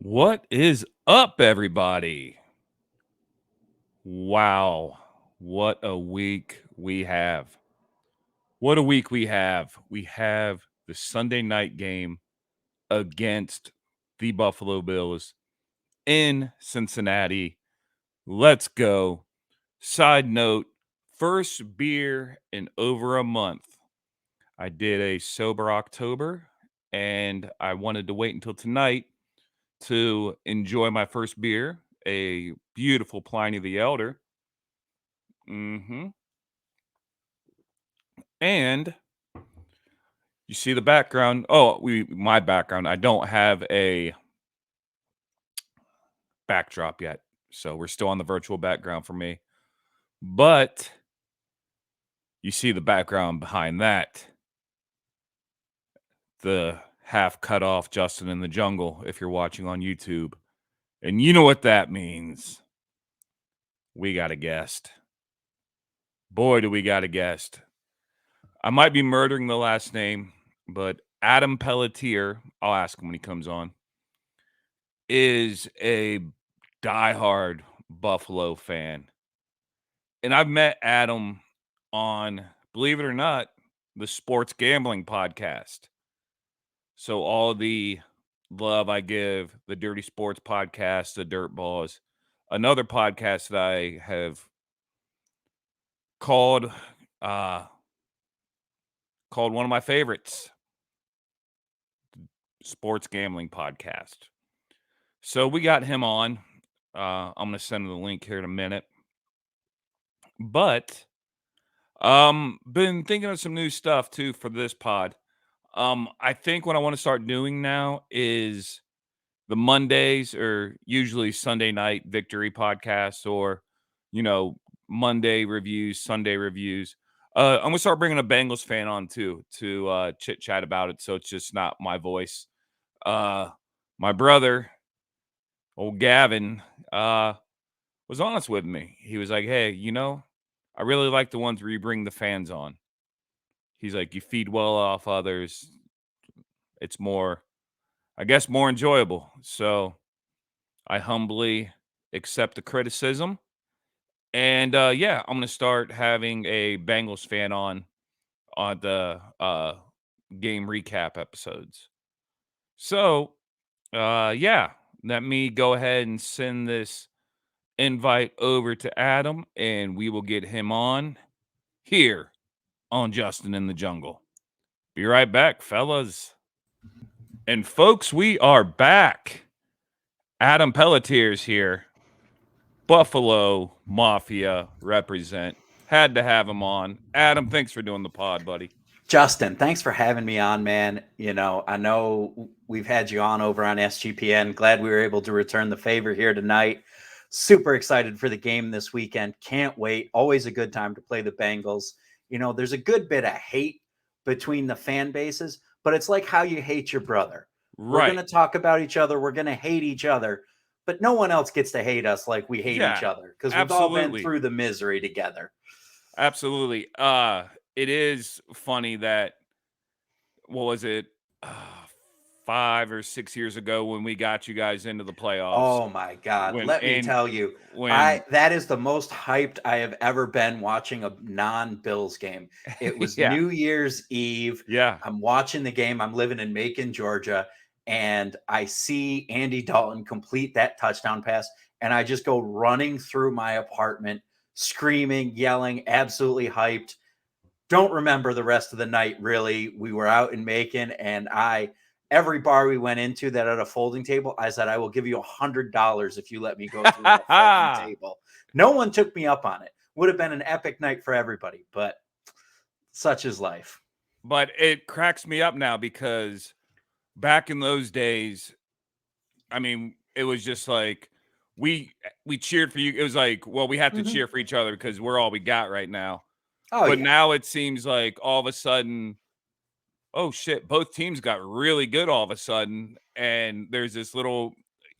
What is up, everybody? Wow, what a week we have. What a week we have. We have the Sunday night game against the Buffalo Bills in Cincinnati. Let's go. Side note, first beer in over a month. I did a sober October and I wanted to wait until tonight to enjoy my first beer, a beautiful Pliny the Elder. And you see the background. Oh, my background. I don't have a backdrop yet. So we're still on the virtual background for me. But you see the background behind that. The half cut off Justin in the jungle if you're watching on YouTube. And you know what that means. We got a guest. Boy, do we got a guest. I might be murdering the last name, but Adam Pelletier, I'll ask him when he comes on, is a diehard Buffalo fan. And I've met Adam on, believe it or not, the sports gambling podcast. So all the love I give the Dirty Sports podcast, the Dirt Balls, another podcast that I have called one of my favorites, sports gambling podcast. So we got him on. I'm going to send him the link here in a minute. But been thinking of some new stuff too for this pod. I think what I want to start doing now is the Mondays or usually Sunday night victory podcasts or, Monday reviews, Sunday reviews. I'm going to start bringing a Bengals fan on too to chit chat about it. So it's just not my voice. My brother, old Gavin, was honest with me. He was like, hey, I really like the ones where you bring the fans on. He's like, you feed well off others. It's more, I guess, more enjoyable. So I humbly accept the criticism. And yeah, I'm going to start having a Bengals fan on the game recap episodes. So yeah, let me go ahead and send this invite over to Adam and we will get him on here on Justin in the Jungle. Be right back, fellas. And folks, we are back. Adam Pelletier's here. Buffalo Mafia represent. Had to have him on. Adam, thanks for doing the pod, buddy. Justin, thanks for having me on, man. I know we've had you on over on SGPN. Glad we were able to return the favor here tonight. Super excited for the game this weekend. Can't wait. Always a good time to play the Bengals. There's a good bit of hate between the fan bases, but it's like how you hate your brother. We're going Right. to talk about each other. We're going to hate each other, but no one else gets to hate us like we hate each Yeah, other because we've all been absolutely. through the misery together. Absolutely. It is funny that, what was it, 5 or 6 years ago when we got you guys into the playoffs. Oh my God. When, Let me and tell you, when, that is the most hyped I have ever been watching a non-Bills game. It was yeah, New Year's Eve. yeah. I'm watching the game. I'm living in Macon, Georgia, and I see Andy Dalton complete that touchdown pass, and I just go running through my apartment, screaming, yelling, absolutely hyped. Don't remember the rest of the night, really. We were out in Macon, and every bar we went into that had a folding table, I said, I will give you $100 if you let me go through that folding table. No one took me up on it. Would have been an epic night for everybody, but such is life. But it cracks me up now because back in those days, I mean, it was just like we cheered for you. It was like, well, we have to cheer for each other because we're all we got right now. Oh, But yeah. now it seems like all of a sudden, oh shit, both teams got really good all of a sudden, and there's this little.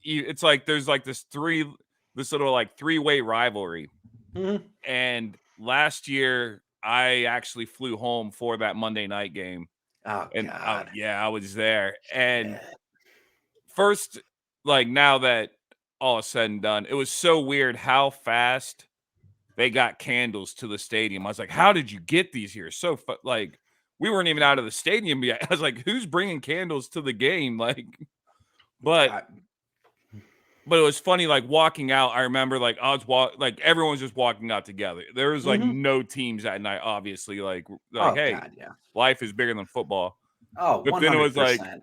It's like there's like this little like three-way rivalry. Mm-hmm. And last year, I actually flew home for that Monday night game, Oh, and God. yeah, I was there. And Yeah. first, like, now that all is said and done, it was so weird how fast they got candles to the stadium. I was like, "How did you get these here?" So fu like, we weren't even out of the stadium yet. I was like, "Who's bringing candles to the game?" Like, but I, but it was funny, like, walking out, I remember, like, I was like, everyone was just walking out together. There was, like, mhm. no teams that night, obviously, like, Oh "Hey, God, yeah. life is bigger than football." Oh, But then it was like 100%.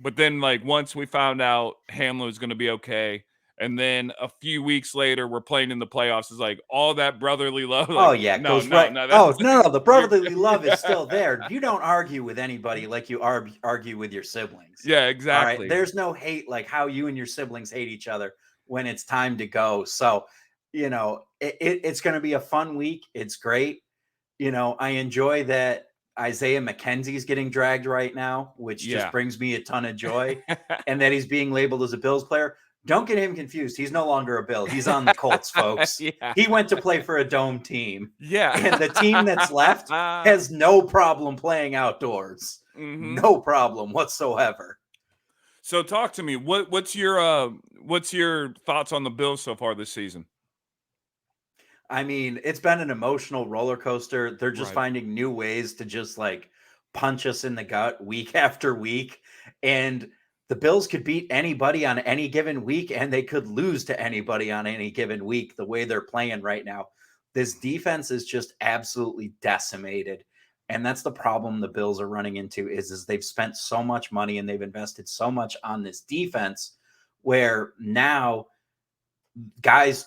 but then, like, once we found out Hamlin was gonna be okay, and then a few weeks later, we're playing in the playoffs, it's like, all that brotherly love, Oh, like, yeah, it "No, goes no, right. no, that's Oh, no, no, the you're" brotherly love is still there. You don't argue with anybody like you argue with your siblings. Yeah, All right. exactly. There's no hate like how you and your siblings hate each other when it's time to go. So, it's going to be a fun week. It's great. I enjoy that Isaiah McKenzie's getting dragged right now, which just Yeah. brings me a ton of joy, and that he's being labeled as a Bills player. Don't get him confused. He's no longer a Bill. He's on the Colts, folks. Yeah. He went to play for a dome team, Yeah. and the team that's left has no problem playing outdoors. Mhm. No problem whatsoever. So talk to me. What's your thoughts on the Bills so far this season? I mean, it's been an emotional roller coaster. They're just Right. finding new ways to just like punch us in the gut week after week. And the Bills could beat anybody on any given week, and they could lose to anybody on any given week the way they're playing right now. This defense is just absolutely decimated. And that's the problem the Bills are running into is they've spent so much money and they've invested so much on this defense where now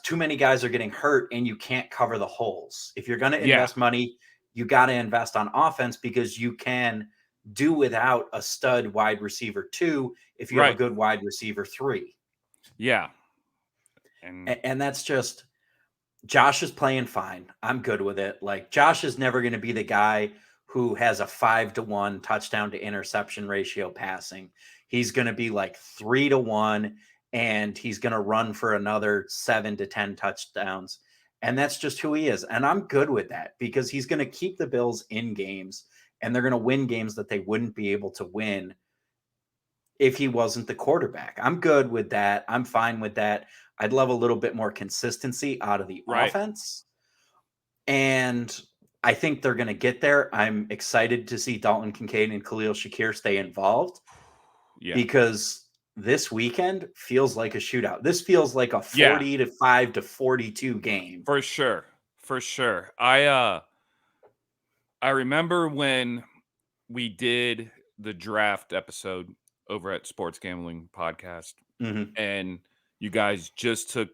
too many guys are getting hurt and you can't cover the holes. If you're going to Yeah. invest money, you got to invest on offense because you can do without a stud wide receiver 2 if you have a Right. good wide receiver 3. Yeah. And And that's just Josh is playing fine. I'm good with it. Like Josh is never going to be the guy who has a 5-to-1 touchdown to interception ratio passing. He's going to be like 3-to-1 and he's going to run for another 7 to 10 touchdowns. And that's just who he is. And I'm good with that because he's going to keep the Bills in games and they're going to win games that they wouldn't be able to win if he wasn't the quarterback. I'm good with that. I'm fine with that. I'd love a little bit more consistency out of the right. offense. And I think they're going to get there. I'm excited to see Dalton Kincaid and Khalil Shakir stay involved Yeah. because this weekend feels like a shootout. This feels like a Yeah. 40-5 to 42 game. For sure. For sure. I remember when we did the draft episode over at Sports Gambling Podcast, Mhm. and you guys just took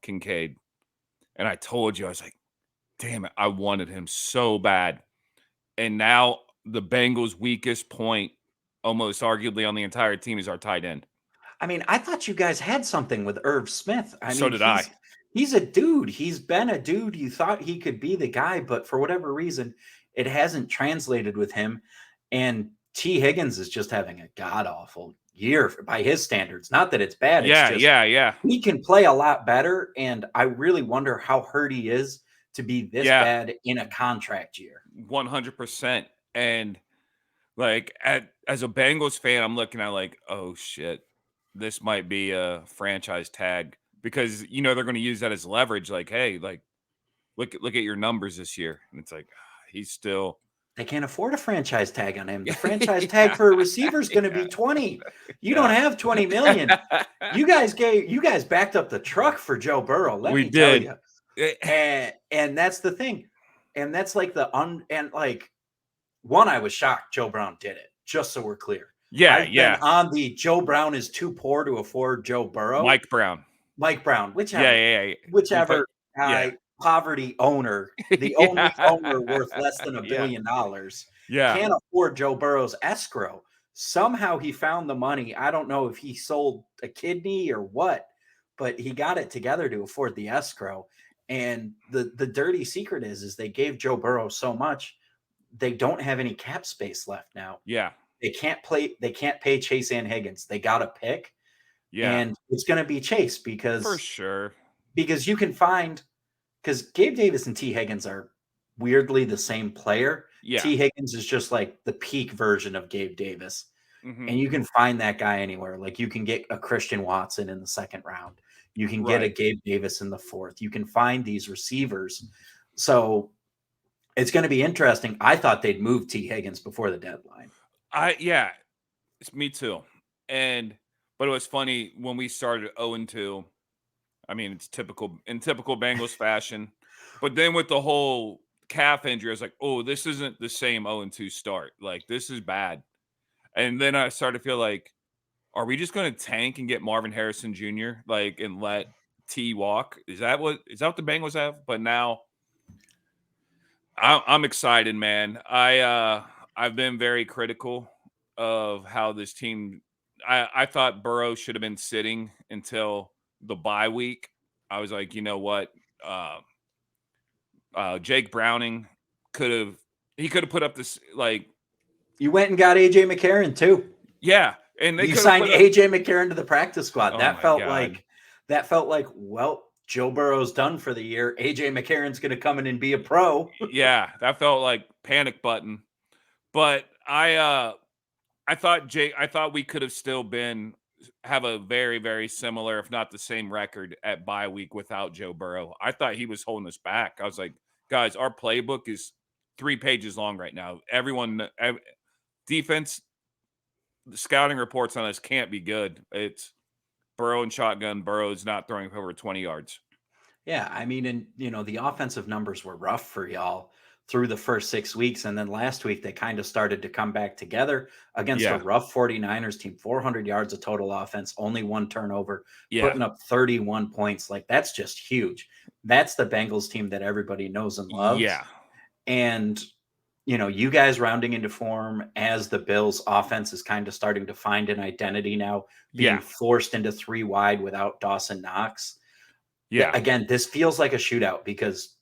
Kincaid, and I told you, I was like, damn it, I wanted him so bad. And now the Bengals' weakest point, almost arguably on the entire team, is our tight end. I mean, I thought you guys had something with Irv Smith. I So mean, did I. he's a dude. He's been a dude. You thought he could be the guy, but for whatever reason, it hasn't translated with him. And T. Higgins is just having a god awful year by his standards. Not that it's bad. It's Yeah, just yeah, yeah, he can play a lot better. And I really wonder how hurt he is to be this yeah, bad in a contract year. 100%. And like as a Bengals fan, I'm looking at like, oh shit, this might be a franchise tag because they're going to use that as leverage. Like, hey, like look at your numbers this year, and it's like he's still They can't afford a franchise tag on him. The yeah, franchise tag for a receiver is going to be 20. You don't yeah, have 20 million. yeah. You guys backed up the truck for Joe Burrow, let We me tell did. you. And that's the thing. And that's like one, I was shocked Joe Brown did it, just so we're clear. Yeah, I've been yeah. on the Joe Brown is too poor to afford Joe Burrow. Mike Brown. Mike Brown, Yeah, whichever, yeah, yeah. We put whichever yeah. poverty owner, the only owner Yeah. worth less than $1 Yeah. billion, Yeah. can't afford Joe Burrow's escrow. Somehow he found the money. I don't know if he sold a kidney or what, but he got it together to afford the escrow. And the dirty secret is they gave Joe Burrow so much, they don't have any cap space left now. Yeah. They can't pay Chase and Higgins. They got to pick, Yeah. and it's going to be Chase For because sure. you can find because Gabe Davis and T. Higgins are weirdly the same player. Yeah. T. Higgins is just like the peak version of Gabe Davis. Mhm. And you can find that guy anywhere. Like you can get a Christian Watson in the second round. You can get a Right. Gabe Davis in the fourth. You can find these receivers. So it's going to be interesting. I thought they'd move T. Higgins before the deadline. Yeah, it's me too. And but it was funny when we started 0-2. I mean, it's typical in typical Bengals fashion. But then with the whole calf injury, I was like, "Oh, this isn't the same 0-2 start. Like this is bad." And then I started to feel like, are we just going to tank and get Marvin Harrison Jr. like and let T walk? Is that what the Bengals have? But now I'm excited, man. I've been very critical of how this team. I thought Burrow should have been sitting until the bye week. I was like, you know what, uh, Jake Browning could have he could have put up this like You went and got AJ McCarron too. yeah, and they You could have signed put up. AJ McCarron to the practice squad. Oh my god, That felt like, well, Joe Burrow's done for the year. AJ McCarron's going to come in and be a pro. yeah, that felt like panic button. But I thought we could have still been have a very, very similar, if not the same record at bye week without Joe Burrow. I thought he was holding us back. I was like, guys, our playbook is 3 pages long right now. Defense, the scouting reports on us can't be good. It's Burrow and shotgun. Burrow's not throwing for over 20 yards. Yeah, I mean, and the offensive numbers were rough for y'all through the first 6 weeks. And then last week they kind of started to come back together against a Yeah. rough 49ers team, 400 yards of total offense, only one turnover, Yeah. putting up 31 points. Like that's just huge. That's the Bengals team that everybody knows and loves. Yeah. And you guys rounding into form as the Bills offense is kind of starting to find an identity now, being Yeah. forced into three wide without Dawson Knox. Yeah. Again, this feels like a shootout because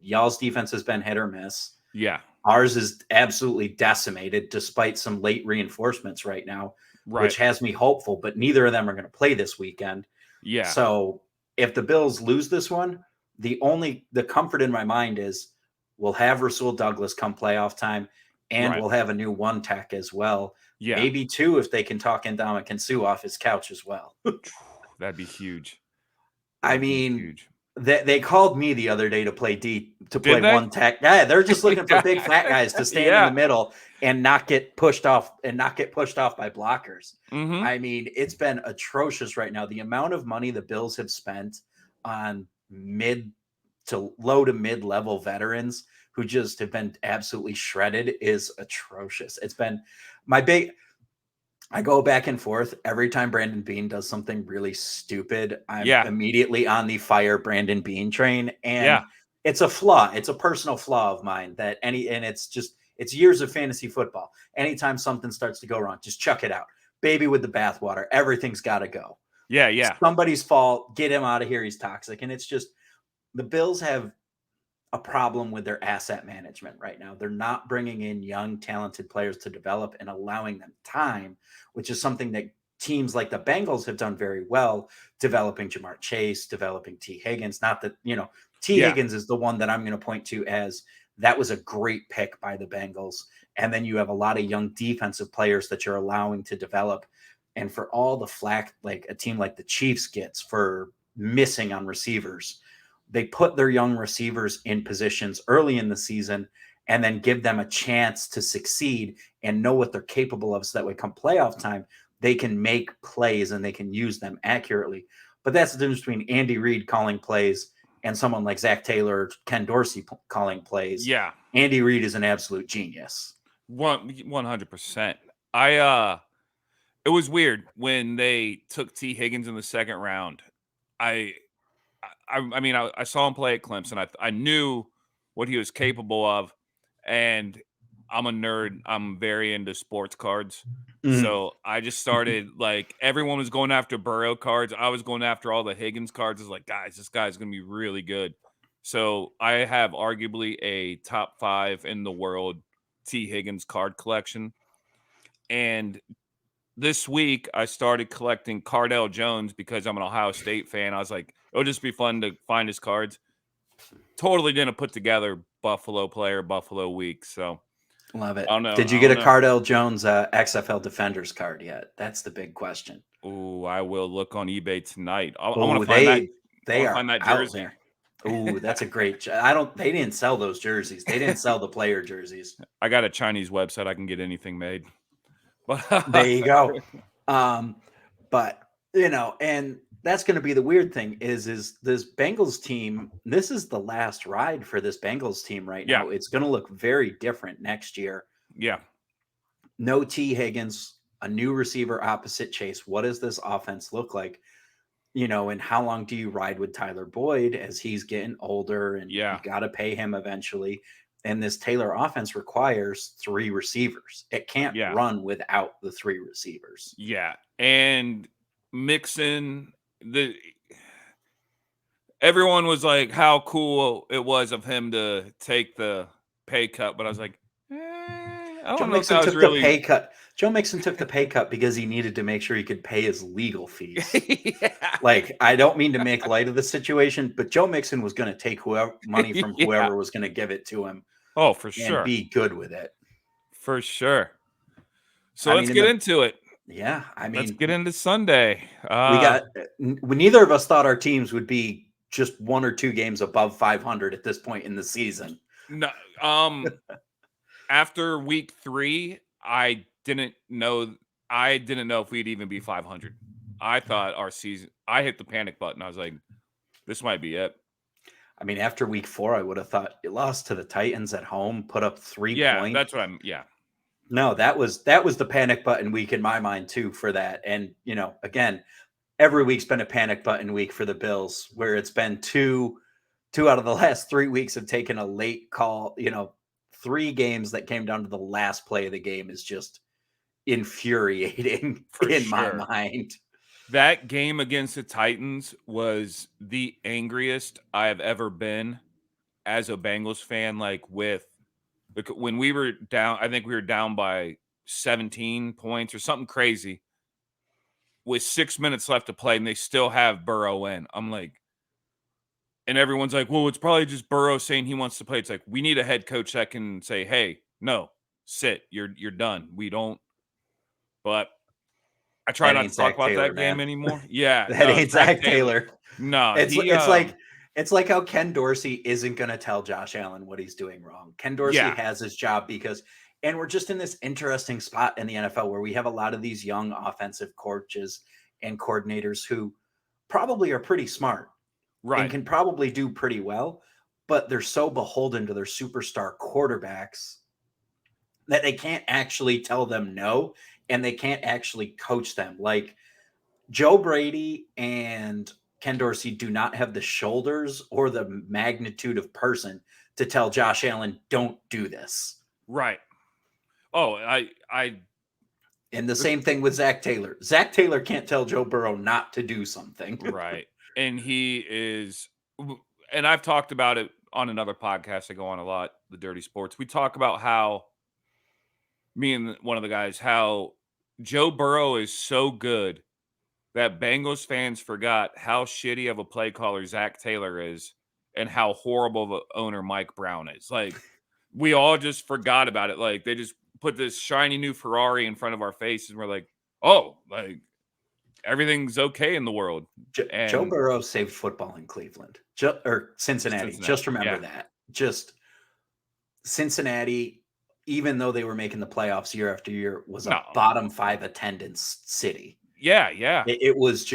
y'all's defense has been hit or miss. Yeah. Ours is absolutely decimated despite some late reinforcements right now, Right. which has me hopeful, but neither of them are going to play this weekend. Yeah. So if the Bills lose this one, the comfort in my mind is we'll have Rasul Douglas come playoff time, and Right. we'll have a new one tech as well. Yeah. Maybe two if they can talk Ndamukong Suh off his couch as well. That'd be huge. I That'd be mean, huge. they called me the other day to play Did they? one tech. Yeah, they're just looking for big fat guys to stand in the Yeah. middle and not get pushed off by blockers. Mhm. I mean, it's been atrocious right now. The amount of money the Bills have spent on mid to low to mid level veterans who just have been absolutely shredded is atrocious. It's been my big I go back and forth every time Brandon Bean does something really stupid. I'm Yeah. immediately on the fire Brandon Bean train, and Yeah. it's a flaw. It's a personal flaw of mine and it's years of fantasy football. Anytime something starts to go wrong, just chuck it out. Baby with the bathwater. Everything's got to go. Yeah, yeah. Somebody's fault. Get him out of here. He's toxic, and it's just the Bills have a problem with their asset management right now. They're not bringing in young, talented players to develop and allowing them time, which is something that teams like the Bengals have done very well, developing Jamar Chase, developing T. Higgins. Not that, T. Yeah. Higgins is the one that I'm going to point to as that was a great pick by the Bengals. And then you have a lot of young defensive players that you're allowing to develop. And for all the flack like a team like the Chiefs gets for missing on receivers, they put their young receivers in positions early in the season and then give them a chance to succeed and know what they're capable of so that way come playoff time, they can make plays and they can use them accurately. But that's the difference between Andy Reid calling plays and someone like Zach Taylor or Ken Dorsey calling plays. Yeah. Andy Reid is an absolute genius. 100%. I it was weird when they took T. Higgins in the second round. I I mean, I saw him play at Clemson. I knew what he was capable of, and I'm a nerd. I'm very into sports cards. Mhm. So I just started like everyone was going after Burrow cards. I was going after all the Higgins cards. I was like, guys, this guy's gonna be really good. So I have arguably a top 5 in the world T. Higgins card collection. And this week I started collecting Cardell Jones because I'm an Ohio State fan. I was like, it'll just be fun to find his cards. Totally didn't put together Buffalo player, Buffalo week. So Love I it. don't know. Did you I get don't a know. Cardell Jones XFL Defenders card yet? That's the big question. Ooh, I will look on eBay tonight. I wanna Oh, find that I they wanna are find that out jersey. there. Oh, that's a great. I don't. They didn't sell those jerseys. They didn't sell the player jerseys. I got a Chinese website, I can get anything made. But There you go. Um, but and that's going to be the weird thing is this Bengals team. This is the last ride for this Bengals team right yeah, now. It's going to look very different next year. yeah, No T Higgins, a new receiver opposite Chase. What does this offense look like? And how long do you ride with Tyler Boyd as he's getting older and you yeah, got to pay him eventually? And this Taylor offense requires three receivers. It can't yeah, run without the three receivers. yeah, and mixing the everyone was like, how cool it was of him to take the pay cut, but I was like, I Joe don't know if Mixon that was took the really pay cut. Joe Mixon took the pay cut because he needed to make sure he could pay his legal fees. Yeah. Like, I don't mean to make light of the situation, but Joe Mixon was going to take whoever money from Yeah. whoever was going to give it to him Oh, for and sure. be good with it. For sure. So I let's mean, get into it. I Let's mean, get into Sunday. we got neither of us thought our teams would be just one or two games above 500 at this point in the season. No, after week 3, I didn't know if we'd even be 500. I thought our season I hit the panic button. I was like, this might be it. I mean, after week 4, I would have thought it lost to the Titans at home, put up 3 Yeah, points. that's what I'm yeah. No, that was the panic button week in my mind too for that. And, again, every week's been a panic button week for the Bills where it's been two out of the last 3 weeks have taken a late call, 3 games that came down to the last play of the game is just infuriating For in my sure. mind. That game against the Titans was the angriest I have ever been as a Bengals fan, like, when we were down I think we were down by 17 points or something crazy with 6 minutes left to play, and they still have Burrow in. I'm like and everyone's like, "Well, it's probably just Burrow saying he wants to play." It's like, we need a head coach that can say, "Hey, no, sit. You're done. We don't." But I try That not to ain't talk Zach about Taylor, that game man. anymore. Yeah, That no, ain't Zach Zach Taylor. Taylor. No, It's he, it's like how Ken Dorsey isn't going to tell Josh Allen what he's doing wrong. Ken Dorsey yeah, has his job and we're just in this interesting spot in the NFL where we have a lot of these young offensive coaches and coordinators who probably are pretty smart and right, can probably do pretty well, but they're so beholden to their superstar quarterbacks that they can't actually tell them no and they can't actually coach them. Like Joe Brady and Ken Dorsey do not have the shoulders or the magnitude of person to tell Josh Allen, don't do this. right. Oh, I And the same thing with Zach Taylor. Zach Taylor can't tell Joe Burrow not to do something. right, and he is and I've talked about it on another podcast I go on a lot, the Dirty Sports. We talk about how me and one of the guys, how Joe Burrow is so good that Bengals fans forgot how shitty of a play caller Zach Taylor is and how horrible of a owner Mike Brown is. Like, we all just forgot about it. Like, they just put this shiny new Ferrari in front of our faces, and we're like, oh, like everything's okay in the world. Joe And Burrow saved football in Cleveland or Cincinnati. Cincinnati. Just remember Yeah. that. Just Cincinnati, even though they were making the playoffs year after year, was a No. bottom 5 attendance city. Yeah. Yeah. It was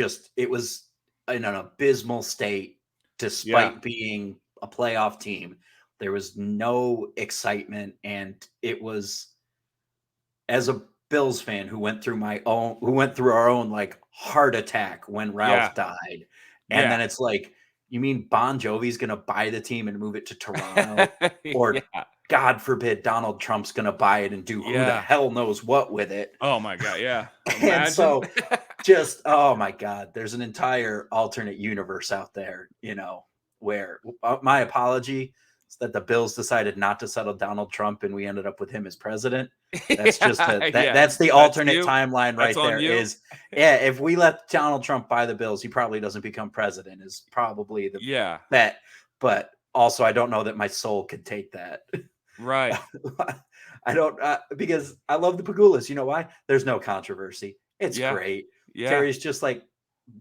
in an abysmal state Yeah. despite being a playoff team. There was no excitement, and it was as a Bills fan who went through our own like heart attack when Yeah. Ralph died. And Yeah. then it's like, you mean Bon Jovi's gonna buy the team and move it to Toronto? Or Yeah. God forbid Donald Trump's gonna buy it and do who the Yeah. hell knows what with it. Oh my God. Yeah. And Imagine. so just oh my god, there's an entire alternate universe out there, where my apology is that the Bills decided not to settle Donald Trump and we ended up with him as president. That's just Yeah. Yeah. that's the That's alternate you. timeline That's right on there you. is yeah, if we let Donald Trump buy the Bills, he probably doesn't become president is probably the Yeah. bet. But also I don't know that my soul could take that. Right. I don't because I love the Pagulas. You know why? There's no controversy. It's Yeah. great. Yeah. Terry's just like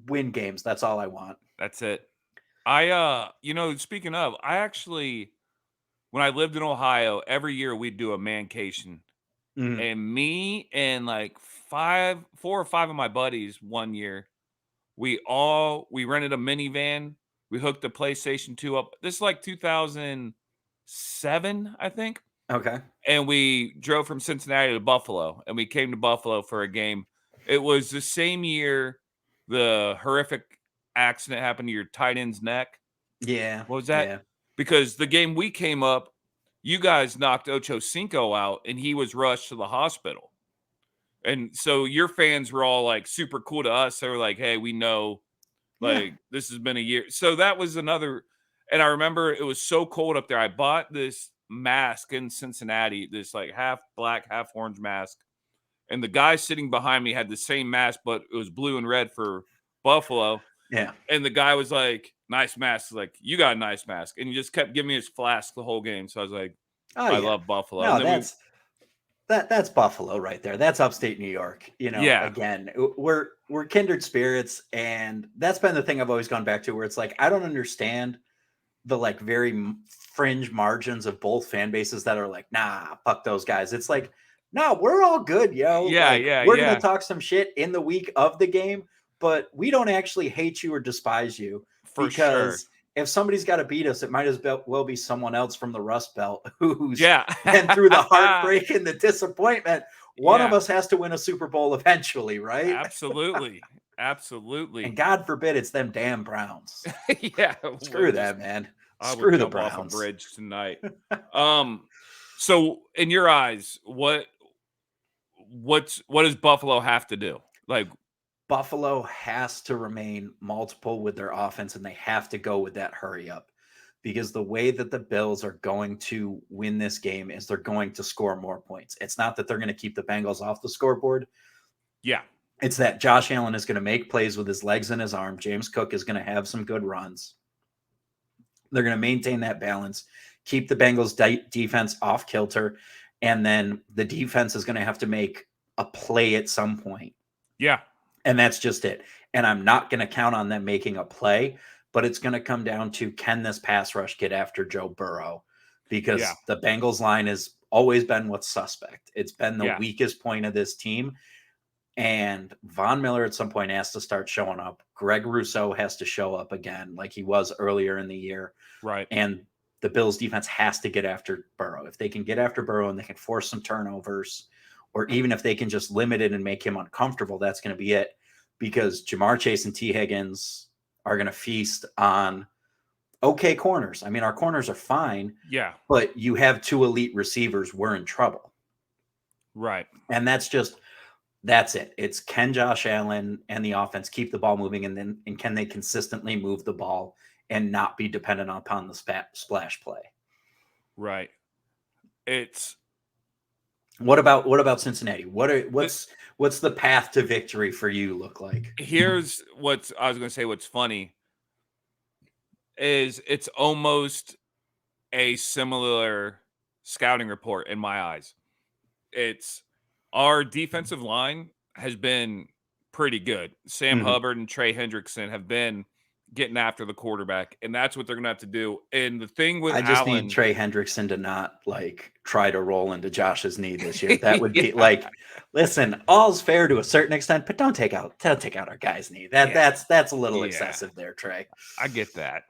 win games. That's all I want. That's it. Speaking of, I actually when I lived in Ohio, every year we'd do a mancation. Mhm. And me and like 4 or 5 of my buddies one year, we rented a minivan. We hooked the PlayStation 2 up. This is like 2007, I think. Okay. And we drove from Cincinnati to Buffalo, and we came to Buffalo for a game. It was the same year the horrific accident happened to your tight end's neck. Yeah. What was that? Yeah. Because the game we came up, you guys knocked Ocho Cinco out, and he was rushed to the hospital. And so your fans were all like super cool to us. They were like, "Hey, we know Yeah. like this has been a year." So that was another. And I remember it was so cold up there. I bought this mask in Cincinnati, this like half black, half orange mask. And the guy sitting behind me had the same mask, but it was blue and red for Buffalo. Yeah. And the guy was like, "Nice mask." Like, "You got a nice mask." And he just kept giving me his flask the whole game. So I was like, Oh I yeah. love Buffalo. No, And then we, that's Buffalo right there. That's upstate New York. yeah, Again, we're kindred spirits, and that's been the thing I've always gone back to, where it's like I don't understand the like very fringe margins of both fan bases that are like, nah, fuck those guys. It's like, no, we're all good, yo. yeah, Like, yeah, we're gonna yeah, talk some shit in the week of the game, but we don't actually hate you or despise you, for sure. because if somebody's got to beat us, it might as well be someone else from the Rust Belt who's Yeah. been through the heartbreak and the disappointment. One of Yeah, us has to win a Super Bowl eventually, right? absolutely. And Absolutely. God forbid it's them damn Browns. Yeah, we'll Screw just that, man. I would Screw the jump off a Browns. bridge tonight. Um, so in your eyes, what does Buffalo have to do? Like, Buffalo has to remain multiple with their offense, and they have to go with that hurry up, because the way that the Bills are going to win this game is they're going to score more points. It's not that they're going to keep the Bengals off the scoreboard. yeah, It's that Josh Allen is going to make plays with his legs and his arm. James Cook is going to have some good runs. They're going to maintain that balance, keep the Bengals defense off kilter, and then the defense is going to have to make a play at some point. yeah, And that's just it. And I'm not going to count on them making a play, but it's going to come down to, can this pass rush get after Joe Burrow? yeah, Because the Bengals line has always been what's suspect. It's been the yeah, weakest point of this team. And Von Miller at some point has to start showing up. Greg Rousseau has to show up again, like he was earlier in the year. right. And the Bills defense has to get after Burrow. If they can get after Burrow and they can force some turnovers, or even if they can just limit it and make him uncomfortable, that's going to be it. Because Jamar Chase and T. Higgins are going to feast on okay corners. I mean, our corners are fine, Yeah, but you have two elite receivers, we're in trouble. right, And that's it. It's, can Josh Allen and the offense keep the ball moving, and can they consistently move the ball and not be dependent upon the splash play? right. It's What about Cincinnati? the What's the path to victory for you look like? here's what's I was gonna say what's funny is it's almost a similar scouting report in my eyes. It's our defensive line has been pretty good. Sam Mhm. Hubbard and Trey Hendrickson have been getting after the quarterback, and that's what they're gonna have to do. And the thing with I just need Allen, Trey Hendrickson to not like try to roll into Josh's knee this year. That would be yeah, like, listen, all's fair to a certain extent, but don't take out our guy's knee. yeah, That's a little yeah, excessive there, Trey. I get that.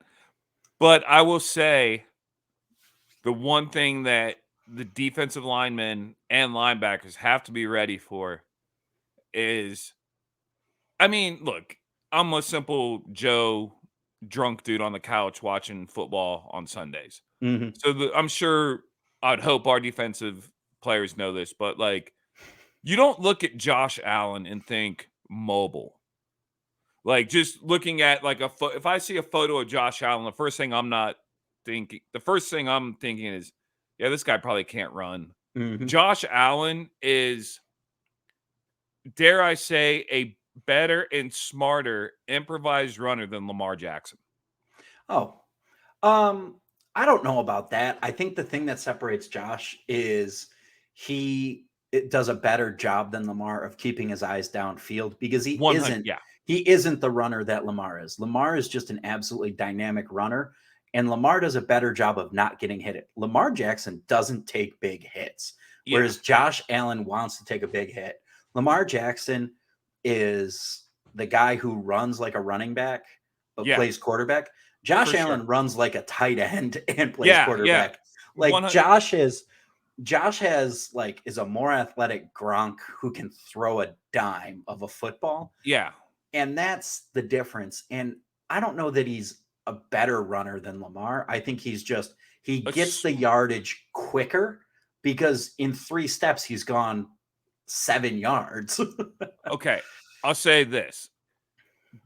But I will say the one thing that the defensive linemen and linebackers have to be ready for is I mean, look, I'm a simple Joe drunk dude on the couch watching football on Sundays. Mhm. So I'm sure I'd hope our defensive players know this, but like you don't look at Josh Allen and think mobile. Like just looking at like if I see a photo of Josh Allen, the first thing I'm thinking is, yeah, this guy probably can't run. Mhm. Josh Allen is, dare I say, a better and smarter improvised runner than Lamar Jackson. Oh, um, I don't know about that. I think the thing that separates Josh is it does a better job than Lamar of keeping his eyes downfield because 100, yeah, he isn't the runner that Lamar is. Lamar is just an absolutely dynamic runner, and Lamar does a better job of not getting hit. Lamar Jackson doesn't take big hits, yeah, whereas Josh Allen wants to take a big hit. Lamar Jackson is the guy who runs like a running back but yeah, plays quarterback. Josh for sure. Allen runs like a tight end and plays Yeah, yeah, quarterback. Like 100, Josh has like is a more athletic Gronk who can throw a dime of a football, yeah, and that's the difference. And I don't know that he's a better runner than Lamar. I think he gets it's the yardage quicker because in 3 steps he's gone 7 yards. okay. I'll say this.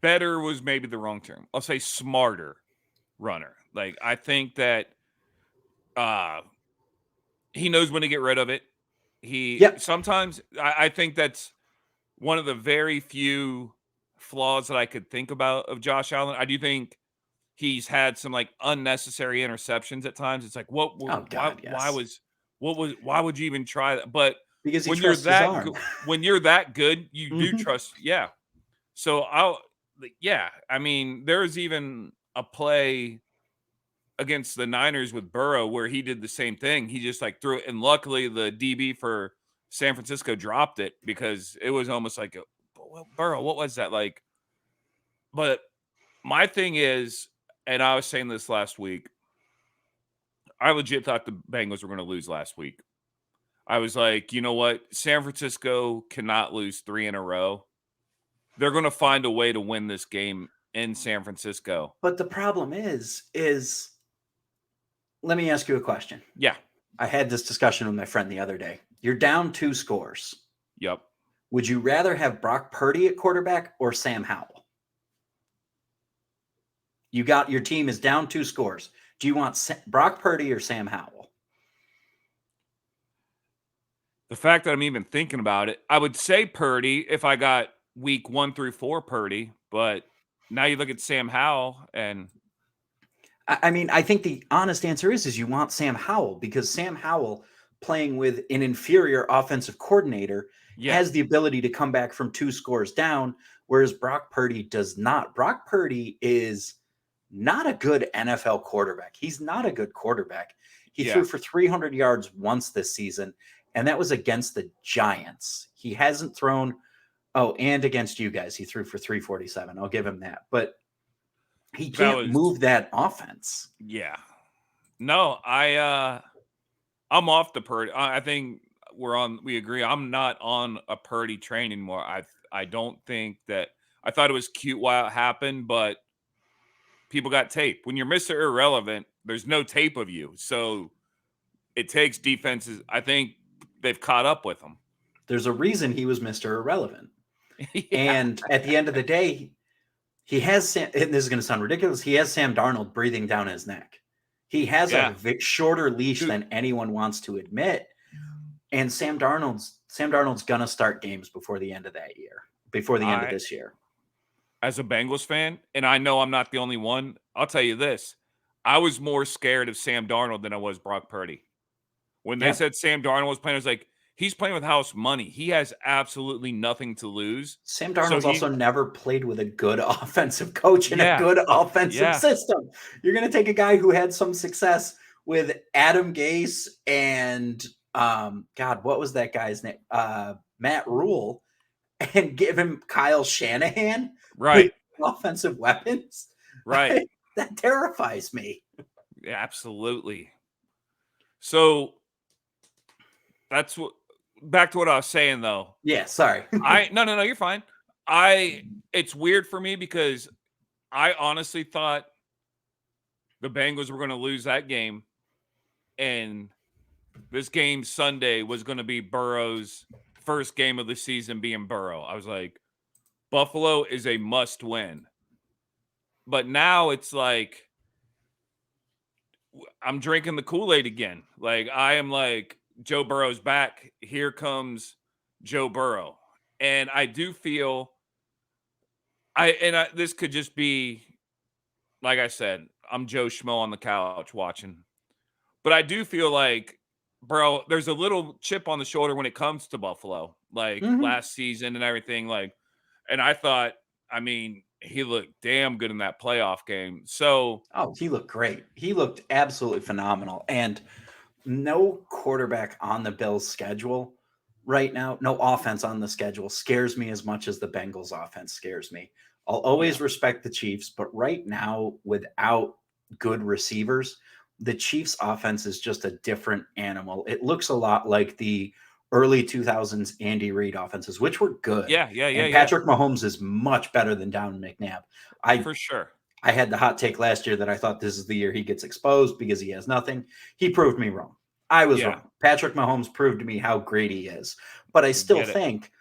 Better was maybe the wrong term. I'll say smarter runner. Like, I think that, uh, he knows when to get rid of it. He Yep. sometimes I think that's one of the very few flaws that I could think about of Josh Allen. I do think he's had some, like, unnecessary interceptions at times. It's like, Oh God, yes. why would you even try that? But Because he when you're trusts his that arm. good, when you're that good, you do Mhm. trust, yeah. So yeah, I mean, there's even a play against the Niners with Burrow where he did the same thing. He just, like, threw it, and luckily the DB for San Francisco dropped it because it was almost like a, Burrow, what was that like? But my thing is, and I was saying this last week, I legit thought the Bengals were going to lose last week. I was like, you know what? San Francisco cannot lose 3 in a row. They're going to find a way to win this game in San Francisco. But the problem is let me ask you a question. Yeah. I had this discussion with my friend the other day. You're down 2 scores. Yep. Would you rather have Brock Purdy at quarterback or Sam Howell? You got your team is down 2 scores. Do you want Brock Purdy or Sam Howell? The fact that I'm even thinking about it, I would say Purdy if I got week 1 through 4 Purdy, but now you look at Sam Howell and I mean, I think the honest answer is you want Sam Howell because Sam Howell playing with an inferior offensive coordinator yeah, has the ability to come back from 2 scores down, whereas Brock Purdy does not. Brock Purdy is not a good NFL quarterback. He's not a good quarterback. He threw yeah. for 300 yards once this season, and that was against the Giants. He hasn't thrown, oh, and against you guys, he threw for 347. I'll give him that. But he That can't was move that offense. yeah. No, I'm off the Purdy. I think we agree. I'm not on a Purdy train anymore. I don't think that I thought it was cute while it happened, but people got tape. When you're Mr. Irrelevant, there's no tape of you. So it takes defenses. I think they've caught up with them. There's a reason he was Mr. Irrelevant. Yeah. And at the end of the day, he has Sam, and this is going to sound ridiculous. He has Sam Darnold breathing down his neck. He has a Yeah. shorter leash Dude, than anyone wants to admit. And Sam Darnold's going to start games before the end of that year, before the end of I this year. as a Bengals fan, and I know I'm not the only one, I'll tell you this. I was more scared of Sam Darnold than I was Brock Purdy. When they Yeah. said Sam Darnold was playing, I was like, he's playing with house money. He has absolutely nothing to lose. Sam So Darnold's also he never played with a good offensive coach and a yeah, good offensive yeah, system. You're going to take a guy who had some success with Adam Gase and God, what was that guy's name? Matt Rule, and give him Kyle Shanahan with right, offensive weapons. right. That terrifies me. Yeah, absolutely. So that's what back to what I was saying though. Yeah, sorry. I no, no, no, you're fine. I It's weird for me because I honestly thought the Bengals were going to lose that game, and this game Sunday was going to be Burrow's first game of the season being Burrow. I was like, Buffalo is a must win. But now it's like I'm drinking the Kool-Aid again. Like I am like Joe Burrow's back. Here comes Joe Burrow. And I do feel this could just be like I said, I'm Joe Schmo on the couch watching. But I do feel like bro, there's a little chip on the shoulder when it comes to Buffalo, like Mhm. last season and everything. Like, and I thought, I mean, he looked damn good in that playoff game. So, Oh, he looked great. He looked absolutely phenomenal. And no quarterback on the Bills' schedule right now, no offense on the schedule scares me as much as the Bengals' offense scares me. I'll yeah, always respect the Chiefs, but right now, without good receivers, the Chiefs' offense is just a different animal. It looks a lot like the early 2000s Andy Reid offenses, which were good. yeah, yeah, yeah, And yeah, Patrick Mahomes is much better than Down McNabb. I for sure. I had the hot take last year that I thought this is the year he gets exposed because he has nothing. He proved me wrong. I was Yeah, wrong. Patrick Mahomes proved to me how great he is. But I still get it. think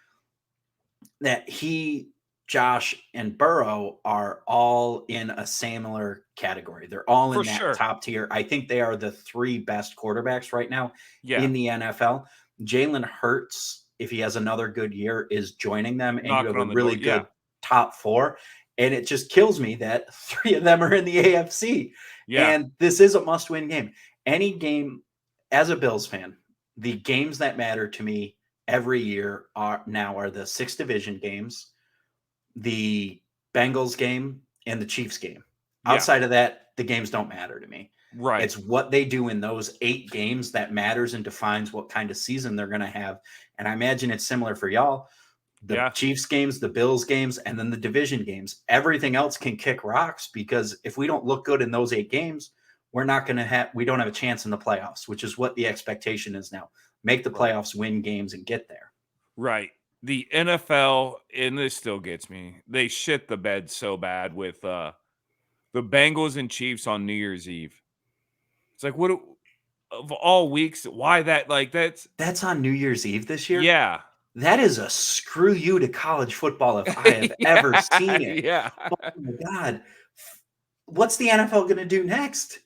that he, Josh, and Burrow are all in a similar category. They're all For in that sure. top tier. I think they are the three best quarterbacks right now Yeah. in the NFL. Jalen Hurts, if he has another good year, is joining them, and you Knocking have a on the door. really Yeah. good top four. And it just kills me that three of them are in the AFC. Yeah. And this is a must win game. Any game, as a Bills fan, the games that matter to me every year are the six division games, the Bengals game, and the Chiefs game. Yeah. Outside of that, the games don't matter to me. Right. It's what they do in those 8 games that matters and defines what kind of season they're going to have. And I imagine it's similar for y'all. The Yeah. Chiefs games, the Bills games, and then the division games. Everything else can kick rocks because if we don't look good in those 8 games, we don't have a chance in the playoffs, which is what the expectation is now. Make the Right. playoffs, win games, and get there. Right. The NFL, and this still gets me. They shit the bed so bad with the Bengals and Chiefs on New Year's Eve. It's like of all weeks, why that like that's That's on New Year's Eve this year. yeah. That is a screw you to college football if I have ever Yeah. seen it. Yeah. Oh my God. What's the NFL going to do next?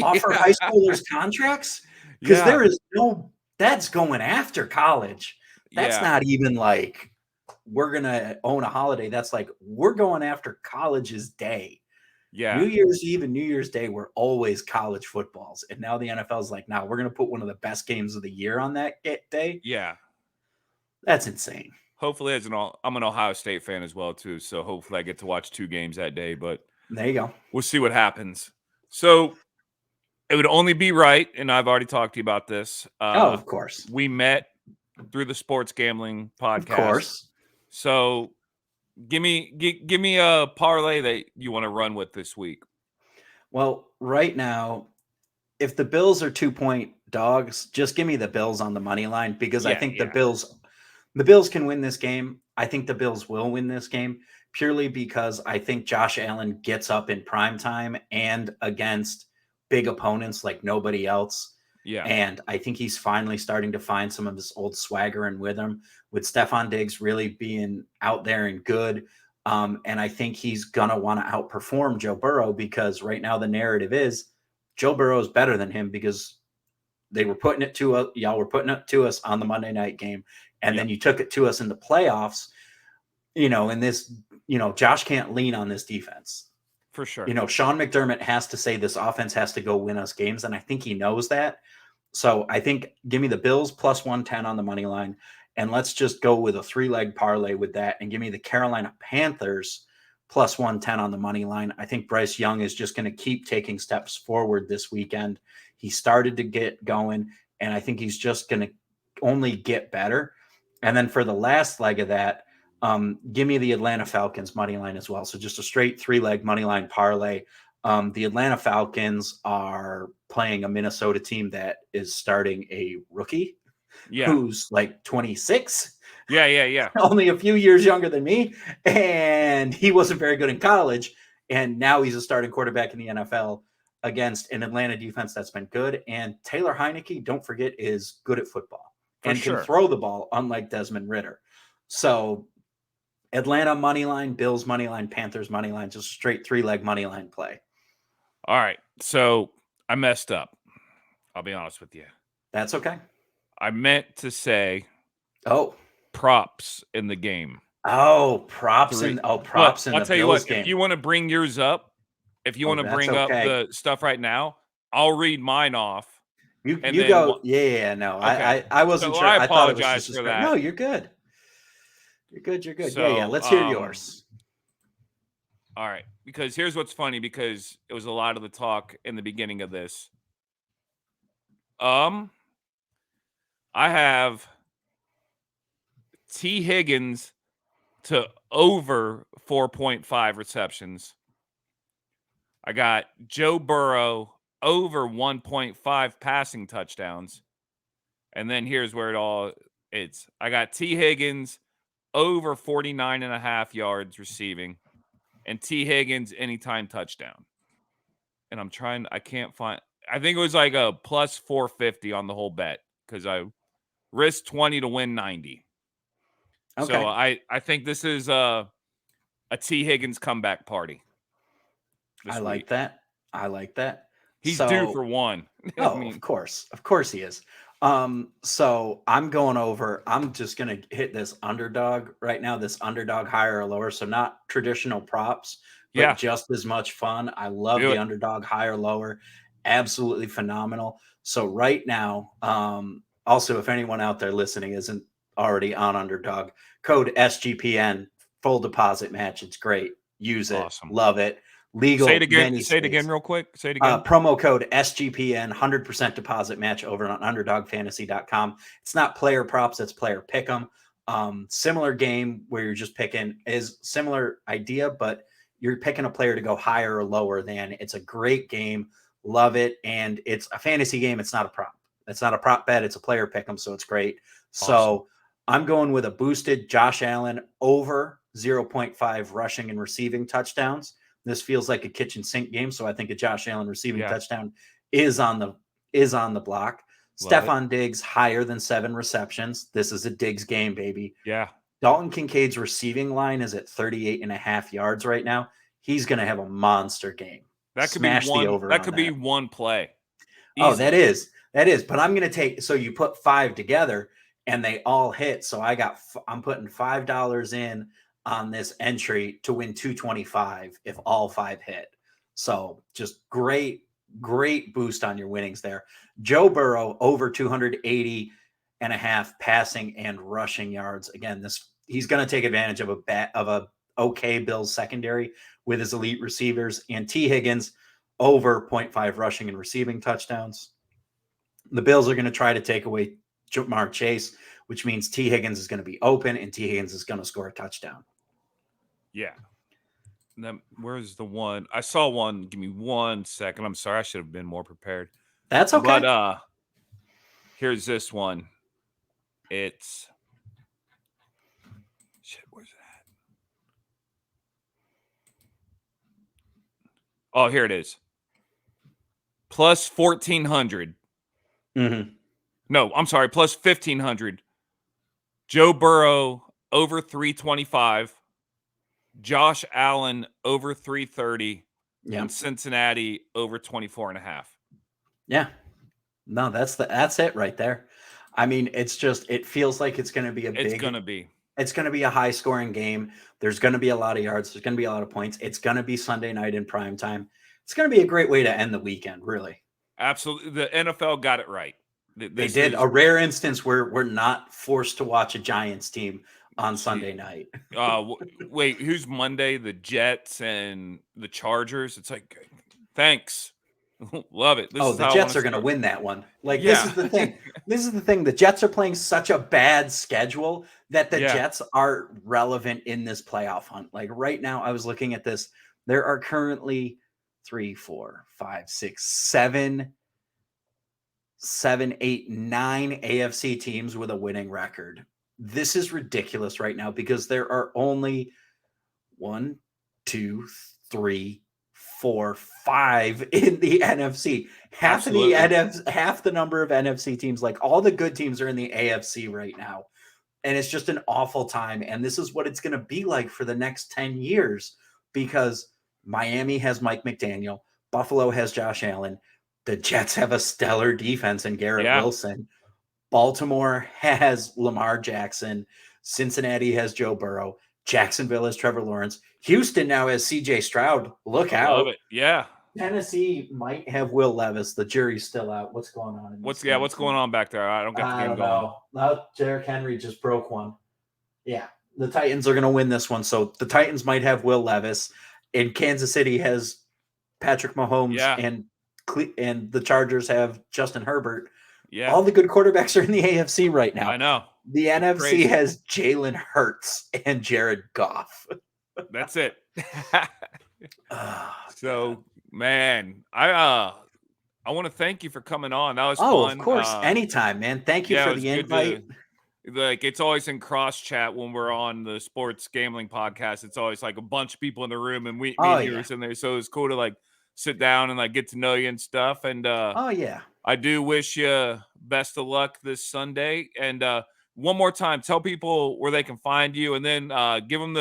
Offer high Yeah. schoolers contracts? Because Yeah. there is no, that's going after college. That's Yeah. not even like we're going to own a holiday. That's like we're going after college's day. New Yeah. Year's Eve and New Year's Day were always college footballs. And now the NFL is like, now we're going to put one of the best games of the year on that day. Yeah. That's insane. Hopefully, I'm an Ohio State fan as well too, so hopefully I get to watch 2 games that day, but There you go. we'll see what happens. So, it would only be right, and I've already talked to you about this, Oh, of course. we met through the sports gambling Of podcast. course. So, give me a parlay that you wanna run with this week. Well, right now, if the Bills are 2-point dogs, just give me the Bills on the money line because I Yeah, think the yeah, Bills can win this game. I think the Bills will win this game purely because I think Josh Allen gets up in prime time and against big opponents like nobody else. yeah, And I think he's finally starting to find some of his old swagger and rhythm with Stephon Diggs really being out there and good. And I think he's going to want to outperform Joe Burrow because right now the narrative is Joe Burrow is better than him because y'all were putting it to us on the Monday night game. And yep, then you took it to us in the playoffs, and this, Josh can't lean on this defense. for sure. Sean McDermott has to say this offense has to go win us games. And I think he knows that. So I think give me the Bills plus 110 on the money line. And let's just go with a 3-leg parlay with that and give me the Carolina Panthers plus 110 on the money line. I think Bryce Young is just going to keep taking steps forward this weekend. He started to get going, and I think he's just going to only get better. And then for the last leg of that, give me the Atlanta Falcons money line as well. So just a straight 3-leg money line parlay. The Atlanta Falcons are playing a Minnesota team that is starting a rookie Yeah. who's like 26, Yeah, yeah, yeah, only a few years younger than me. And he wasn't very good in college. And now he's a starting quarterback in the NFL against an Atlanta defense that's been good. And Taylor Heineke, don't forget, is good at football for and can sure. throw the ball, unlike Desmond Ritter. So Atlanta money line, Bills money line, Panthers money line, just straight 3-leg money line play. Alright, so I messed up. I'll be honest with you. That's okay. I meant to say Oh, props in the game. props 3 in but props in I'll the tell you what, Bills if game. you wanna bring yours up, if you Oh, wanna that's bring up okay. the stuff right now, I'll read mine off, You and you then go. Yeah. No, okay. I wasn't So sure. I I thought it was apologize just a for script. No, that. you're good. You're good. You're good. Yeah. Yeah. So, Let's hear yours. all right, because here's what's funny because it was a lot of the talk in the beginning of this. Um, I have T. Higgins to over 4.5 receptions. I got Joe Burrow over 1.5 passing touchdowns. And then here's where it all it's I got T. Higgins over 49 and a half yards receiving and T. Higgins anytime touchdown. And I can't find I think it was like a plus 450 on the whole bet because I risked 20 to win 90. So Okay. I think this is a T. Higgins comeback party I this like week. that. I like that. He's due for So, one. I oh, of mean, course. Of course he is. So I'm going over, I'm just gonna hit this underdog right now, this underdog higher or lower. So not traditional props, but yeah, just as much fun. I love do the it. underdog higher lower. Absolutely phenomenal. So right now, also if anyone out there listening isn't already on underdog, code SGPN, full deposit match. It's great. Use it. Awesome. Love it. Legal, many Say it again states. real quick. Say it again. Promo code SGPN, 100% deposit match over on underdogfantasy.com. It's not player props, it's player pick 'em. Similar game where you're just picking is similar idea, but you're picking a player to go higher or lower than. It's a great game. Love it. And it's a fantasy game. It's not a prop. It's not a prop bet. It's a player pick 'em. So it's great. Awesome. So I'm going with a boosted Josh Allen over 0.5 rushing and receiving touchdowns. This feels like a kitchen sink game, so I think a Josh Allen receiving Yeah, touchdown is on the block. love it. Stephon Diggs higher than 7 receptions. This is a Diggs game, baby. Yeah, Dalton Kincaid's receiving line is at 38 and a half yards right now. He's going to have a monster game. Smash the over that on could be that. one play Oh, that easily. is. That is. But I'm going to take, so you put five together and they all hit. So I'm putting $5 in on this entry to win 225 if all five hit. So just great boost on your winnings there. Joe Burrow over 280 and a half passing and rushing yards. Again, he's going to take advantage of a okay Bills secondary with his elite receivers, and T Higgins over zero point 0.5 rushing and receiving touchdowns. The Bills are going to try to take away Jamar Chase, which means T Higgins is going to be open and T Higgins is going to score a touchdown. Yeah. Then where's the one? I saw one. Give me 1 second. I'm sorry. I should have been more prepared. That's But okay. here's this one. It's shit. Where's it at? Oh, here it is. Plus 1400. Mm-hmm. No, I'm sorry. Plus 1500. Joe Burrow over 325. Josh Allen over 330 Yeah. and Cincinnati over 24 and a half. Yeah. No, that's it right there. I mean, it feels like it's going to be It's going to be. it's going to be a high scoring game. There's going to be a lot of yards. There's going to be a lot of points. It's going to be Sunday night in prime time. It's going to be a great way to end the weekend, really. Absolutely. The NFL got it right. They This did is a rare instance where we're not forced to watch a Giants team on see, Sunday night. wait, who's Monday? The Jets and the Chargers. It's like thanks. Love it. This Oh, is the how I want Jets to are going to start. win that one. Like, this Yeah. is the thing. This is the thing. The Jets are playing such a bad schedule that the Yeah. Jets are relevant in this playoff hunt. Like right now, I was looking at this. There are currently 3, 4, 5, 6, 7, 7, 8, 9 AFC teams with a winning record. This is ridiculous right now because there are only 1, 2, 3, 4, 5 in the NFC. Absolutely. Half the number of NFC teams, like all the good teams are in the AFC right now. And it's just an awful time. And this is what it's going to be like for the next 10 years because Miami has Mike McDaniel, Buffalo has Josh Allen, the Jets have a stellar defense and Garrett Yeah. Wilson. Baltimore has Lamar Jackson. Cincinnati has Joe Burrow. Jacksonville has Trevor Lawrence. Houston now has CJ Stroud. Look Love out. it. Yeah. Tennessee might have Will Levis. The jury's still out. What's going on in these What's standings, going man? on back there? I don't get the I game don't going. know. Now Derrick Henry just broke one. Yeah, the Titans are going to win this one. So the Titans might have Will Levis, and Kansas City has Patrick Mahomes, Yeah, and the Chargers have Justin Herbert. yeah, All the good quarterbacks are in the AFC right I now. know. The It's NFC crazy. has Jalen Hurts and Jared Goff. That's it. Oh, God. So, man, I want to thank you for coming on. That was Oh, of fun. course. Anytime, man. Thank you Yeah, it for was the good invite. to like. It's always in cross chat when we're on the sports gambling podcast. It's always like a bunch of people in the room, and me Oh, and you were yeah. sitting there. So it's cool to like sit down and like get to know you and stuff. And Oh, yeah. I do wish you best of luck this Sunday. And one more time, tell people where they can find you, and then give them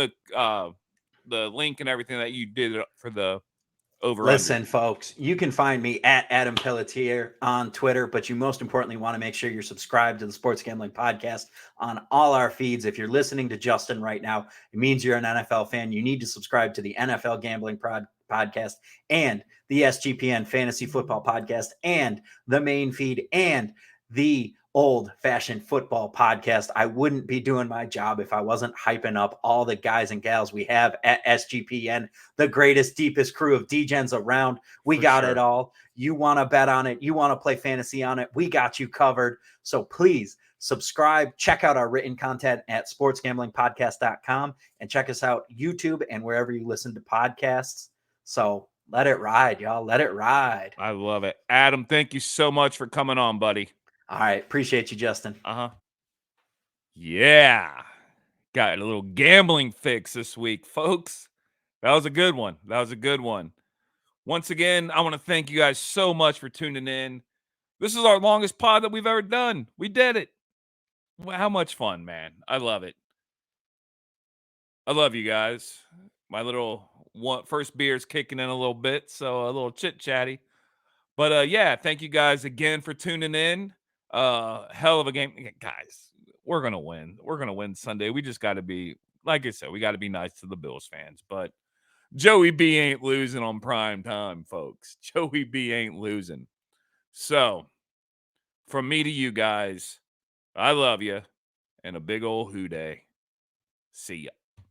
the link and everything that you did for the over under. Listen, folks, you can find me at Adam Pelletier on Twitter, but you most importantly want to make sure you're subscribed to the Sports Gambling Podcast on all our feeds. If you're listening to Justin right now, it means you're an NFL fan. You need to subscribe to the NFL Gambling Podcast and the SGPN Fantasy Football Podcast and the main feed and the Old Fashioned Football Podcast. I wouldn't be doing my job if I wasn't hyping up all the guys and gals we have at SGPN, the greatest, deepest crew of degens around. We For got it sure. all. You want to bet on it, you want to play fantasy on it, we got you covered. So please subscribe, check out our written content at sportsgamblingpodcast.com, and check us out YouTube and wherever you listen to podcasts. So let it ride, y'all. Let it ride. I love it. Adam, thank you so much for coming on, buddy. All right. Appreciate you, Justin. Uh-huh. Yeah. Got a little gambling fix this week, folks. That was a good one. That was a good one. Once again, I want to thank you guys so much for tuning in. This is our longest pod that we've ever done. We did it. How much fun, man. I love it. I love you guys. My little first beer is kicking in a little bit, so a little chit chatty. But yeah, thank you guys again for tuning in. Hell of a game, guys. We're gonna win. We're gonna win Sunday. We just got to be, like I said, we got to be nice to the Bills fans. But Joey B ain't losing on prime time, folks. Joey B ain't losing. So from me to you guys, I love you, and a big old hoo day. See ya.